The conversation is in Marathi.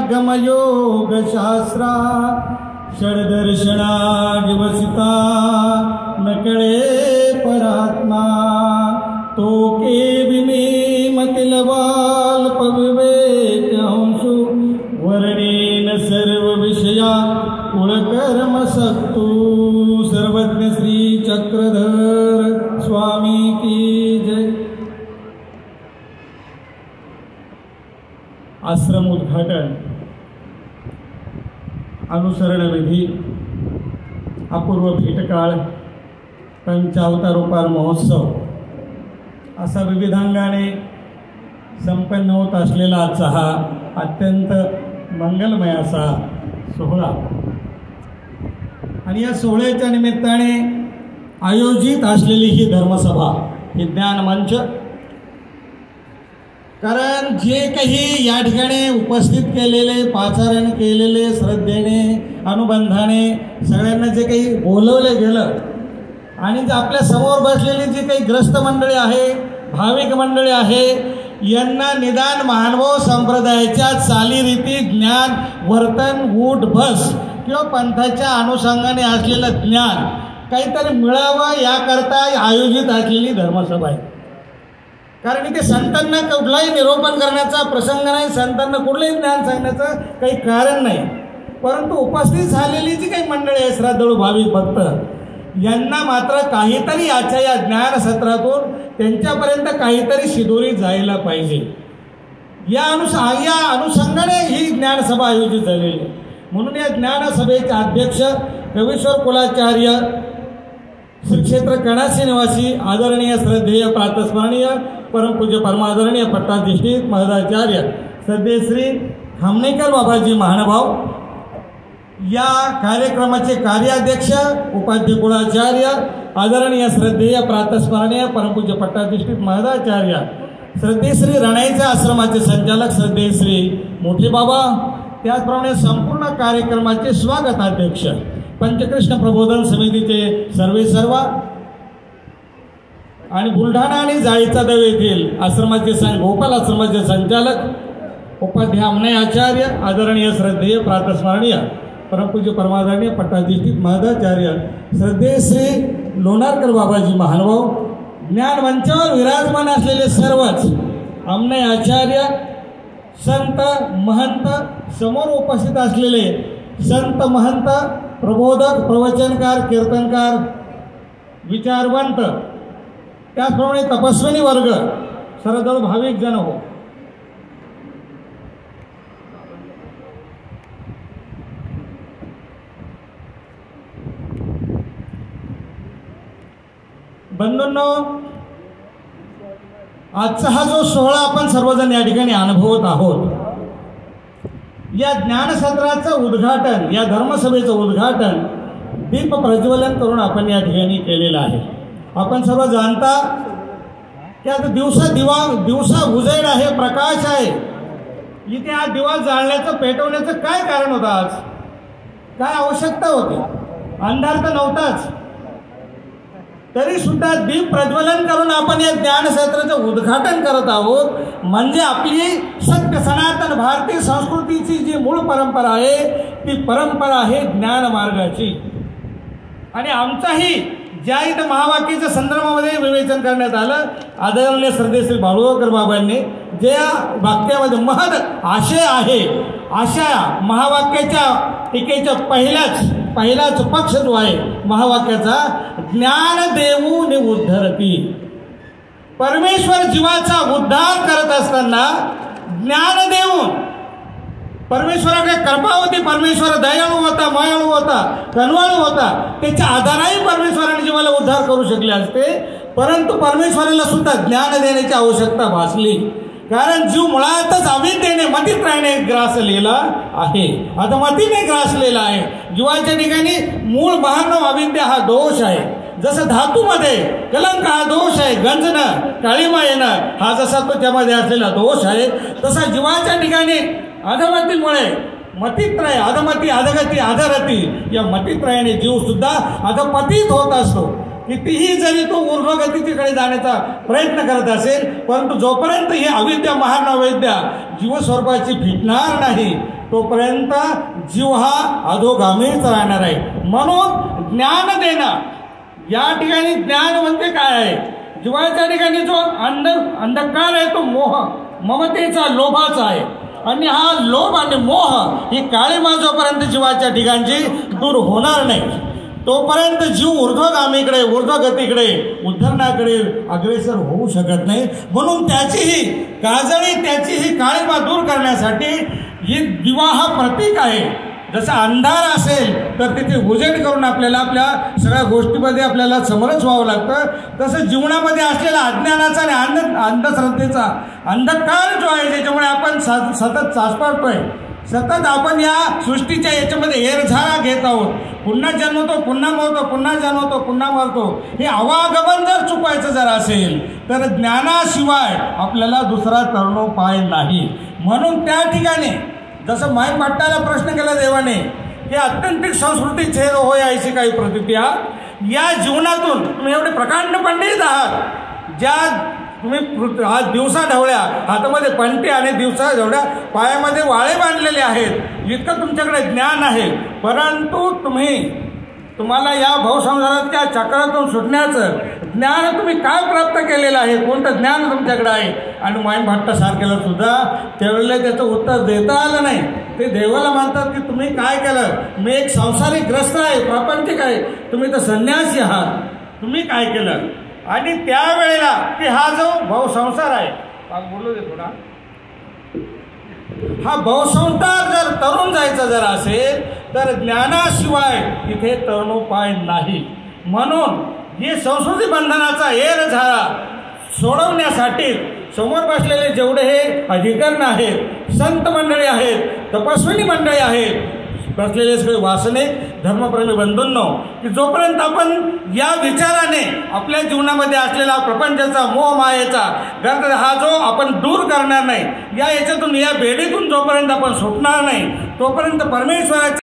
गमयोगशास्त्रा षड्दर्शना दिवसिता नकळे परात्मा तो के विमे मतिलवाल्पविवेक अंशु वर्णेन सर्व विषया कुलकर्म सक्तू सर्वज्ञ श्री चक्रधर स्वामी की जय। आश्रम उद्घाटन, अनुसरण विधी, अपूर्व भेटकाळ, पंचावतारोपार महोत्सव असा विविधांगाने संपन्न होत असलेला आजचा हा अत्यंत मंगलमय असा सोहळा आणि या सोहळ्याच्या निमित्ताने आयोजित असलेली ही धर्मसभा, ही ज्ञानमंच, कारण जे काही या ठिकाणी उपस्थित केलेले, पाचारण केलेले, श्रद्धेने, अनुबंधाने सगळ्यांना जे काही बोलवले गेलं आणि जे आपल्या समोर बसलेली जी काही ग्रस्त मंडळी आहे, भाविक मंडळी आहे, यांना निदान महानुभाव संप्रदायाच्या चालीरीती, ज्ञान, वर्तन, उठ बस किंवा पंथाच्या अनुषंगाने असलेलं ज्ञान काहीतरी मिळावं याकरता आयोजित असलेली धर्मसभा आहे। कारण इथे संतांना कुठलाही निरोपण करण्याचा प्रसंग नाही, संतांना कुठलंही ज्ञान सांगण्याचं काही कारण नाही, परंतु उपस्थित झालेली जी काही मंडळी आहे, श्रद्धाळू भाविक भक्त, यांना मात्र काहीतरी याच्या या ज्ञानसत्रातून त्यांच्यापर्यंत काहीतरी शिदोरी जायला पाहिजे या अनुषंगाने ही ज्ञानसभा आयोजित झालेली आहे। म्हणून या ज्ञानसभेचे अध्यक्ष कवीश्वर कुलाचार्य श्री क्षेत्र कणासी निवासी आदरणीय श्रद्धेय प्रातस्मरणीय परमपूज्य परमादरणीय पट्टाधिष्ठित महदाचार्य श्रद्धेय श्री खामनेकर बाबाजी महानुभाव, या कार्यक्रमाचे कार्याध्यक्ष उपाध्य कुलाचार्य आदरणीय श्रद्धेय प्रातस्मरणीय परमपूज्य पट्टाधिष्ठित महदाचार्य श्रद्धेय श्री रणाईच्या आश्रमाचे संचालक श्रद्धेय श्री मोठे बाबा, त्याचप्रमाणे संपूर्ण कार्यक्रमाचे स्वागताध्यक्ष पंचकृष्ण प्रबोधन समितीचे सर्व आणि बुलढाणा आणि जाळीचा देव येथील आश्रमाचे गोपाल आश्रमाचे संचालक उपाध्याय अमनय आचार्य आदरणीय श्रद्धेय प्रातस्मरणीय परमपूज्य परमादरणीय पट्टाधिष्ठित महदाचार्य श्रद्धेय श्री लोणारकर बाबाजी महानुभाव, ज्ञानमंचावर विराजमान असलेले सर्वच अमनय आचार्य, संत महंत, समोर उपस्थित असलेले संत महंत, प्रबोधक, प्रवचनकार, कीर्तनकार, विचारवंत, त्याचप्रमाणे तपस्विनी वर्ग, सर्व भाविक जन हो, बंधूंनो, आजचा हा जो सोहळा आपण सर्वजण या ठिकाणी अनुभवत आहोत, या ज्ञानसत्राचं उद्घाटन, या धर्मसभेचं उद्घाटन दीप प्रज्वलन करून आपण या ठिकाणी केलेलं आहे। आपण सर्व जाणता की आता दिवसा उजेड आहे, प्रकाश आहे, इथे हा दिवा जाळण्याचं, पेटवण्याचं काय कारण होतं? आज काय आवश्यकता होती? अंधार तर नव्हताच, तरी सुद्धा दीप प्रज्वलन करून आपण या ज्ञानसत्राचं उद्घाटन करत आहोत। म्हणजे आपली सत्य सनातन भारतीय संस्कृतीची जी मूळ परंपरा आहे, ती परंपरा आहे ज्ञान मार्गाची। आणि आमचाही ज्या इथं महावाक्याच्या संदर्भामध्ये विवेचन करण्यात आलं, आदरणीय श्रद्धेय श्री बाळूकर बाबांनी ज्या वाक्यामध्ये महद आशय आहे, अशा महावाक्याच्या टीकेच्या पहिलाच पक्ष जो आहे महावाक्याचा, ज्ञान देऊन उद्धरती, परमेश्वर जीवाचा उद्धार करत असताना ज्ञान देऊन, परमेश्वराकडे कृपा होती, परमेश्वर दयाळू होता, मायाळू होता, कनवाळू होता, त्याच्या आधाराने परमेश्वराने जीवाला उद्धार करू शकले असते, परंतु परमेश्वराला सुद्धा ज्ञान देण्याची आवश्यकता भासली, कारण जीव मुळातच अविद्येने, मतित्रयाने ग्रासलेला आहे, अधमतीने ग्रासलेला आहे। जीवाच्या ठिकाणी मूळ महानव अविद्या हा दोष आहे। जसं धातूमध्ये कलंक हा दोष आहे, गंजणं, काळीमा येणं हा जसा तो त्यामध्ये असलेला दोष आहे, तसा जीवाच्या ठिकाणी अधमतीमुळे मतित्रय, अधमती, अधगती, अधरती, या मतित्रयाने जीव सुद्धा अधपतीत होत असतो। कितीही जरी तो ऊर्ध्वगतीकडे जाण्याचा प्रयत्न करत असेल, परंतु जोपर्यंत ही अविद्या महानवैद्या जीवस्वरूपाची फिटणार नाही तोपर्यंत जीव हा अधोगामीच राहणार आहे. म्हणून ज्ञान देणं, या ठिकाणी ज्ञान म्हणजे काय आहे? जीवाच्या ठिकाणी जो अंधकार आहे तो मोह, ममतेचा, लोभाचा आहे. आणि हा लोभ आणि मोह ही काळीमा जोपर्यंत जीवाच्या ठिकाणची दूर होणार नाही तोपर्यंत जीव ऊर्ध्वगामीकडे, ऊर्ध्वगतीकडे, उद्धरणाकडे अग्रेसर होऊ शकत नाही. म्हणून त्याचीही काजळी, त्याचीही काळीमा दूर करण्यासाठी ही दिवा हा प्रतीक आहे. जसं अंधार असेल तर तिथे उजेड करून आपल्याला आपल्या सगळ्या गोष्टीमध्ये आपल्याला समरस व्हावं लागतं, तसं जीवनामध्ये असलेला अज्ञानाचा आणि अंधश्रद्धेचा अंधकार जो आहे ज्याच्यामुळे आपण सतत चाचपडतोय, सतत आपण या सृष्टीच्या याच्यामध्ये हेरझारा घेत आहोत, पुन्हा जन्मतो, पुन्हा मरतो, पुन्हा जन्मतो, पुन्हा मरतो, हे आवागमन जर चुकवायचं जर असेल तर ज्ञानाशिवाय आपल्याला दुसरा तरणोपाय नाही. म्हणून त्या ठिकाणी जसं माईपाट्टाला प्रश्न केला देवाने की अत्यंतिक संस्कृती छेद होय ऐशी काही प्रतिक्रिया, या जीवनातून तुम्ही एवढे प्रकांड पंडित आहात, ज्या तुम्ही आज दिवसा ढवळ्या हातामध्ये पंटे आणि दिवसा ढवळ्या पायामध्ये वाळे बांधलेले आहेत, इतकं तुमच्याकडे ज्ञान आहे, परंतु तुम्हाला या भवसंसाराच्या चक्रातून सुटण्याचं ज्ञान तुम्ही काय प्राप्त केलेलं आहे, कोणतं ज्ञान तुमच्याकडे आहे? आणि माईभट्टासारख्याला सुद्धा त्यावेळेला त्याचं उत्तर देता आलं नाही. ते देवाला म्हणतात की तुम्ही काय केलं? मी एक सांसारिक ग्रस्त आहे, प्रापंचिक आहे, तुम्ही तर संन्यासी आहात, तुम्ही काय केलं? आणि त्यावेळेला की हा जो भवसंसार आहे, बोलू दे थोडा, हा भवसंसार जर तरुण जायचा जर असेल तर ज्ञानाशिवाय इथे तरणोपाय नाही. म्हणून हे संस्कृती बंधनाचा एरझारा सोडवण्यासाठी समोर बसलेले जेवढे हे अधिकरण आहेत, संत मंडळी आहेत, तपस्विनी मंडळी आहेत, बसलेले सगळे वासनिक धर्मप्रेमी बंधूंनो, की जोपर्यंत आपण या विचाराने आपल्या जीवनामध्ये असलेला प्रपंचाचा, मोहमायेचा गर्द हा जो आपण दूर करणार नाही, या याच्यातून, या बेडीतून जोपर्यंत आपण सुटणार नाही तोपर्यंत परमेश्वराच्या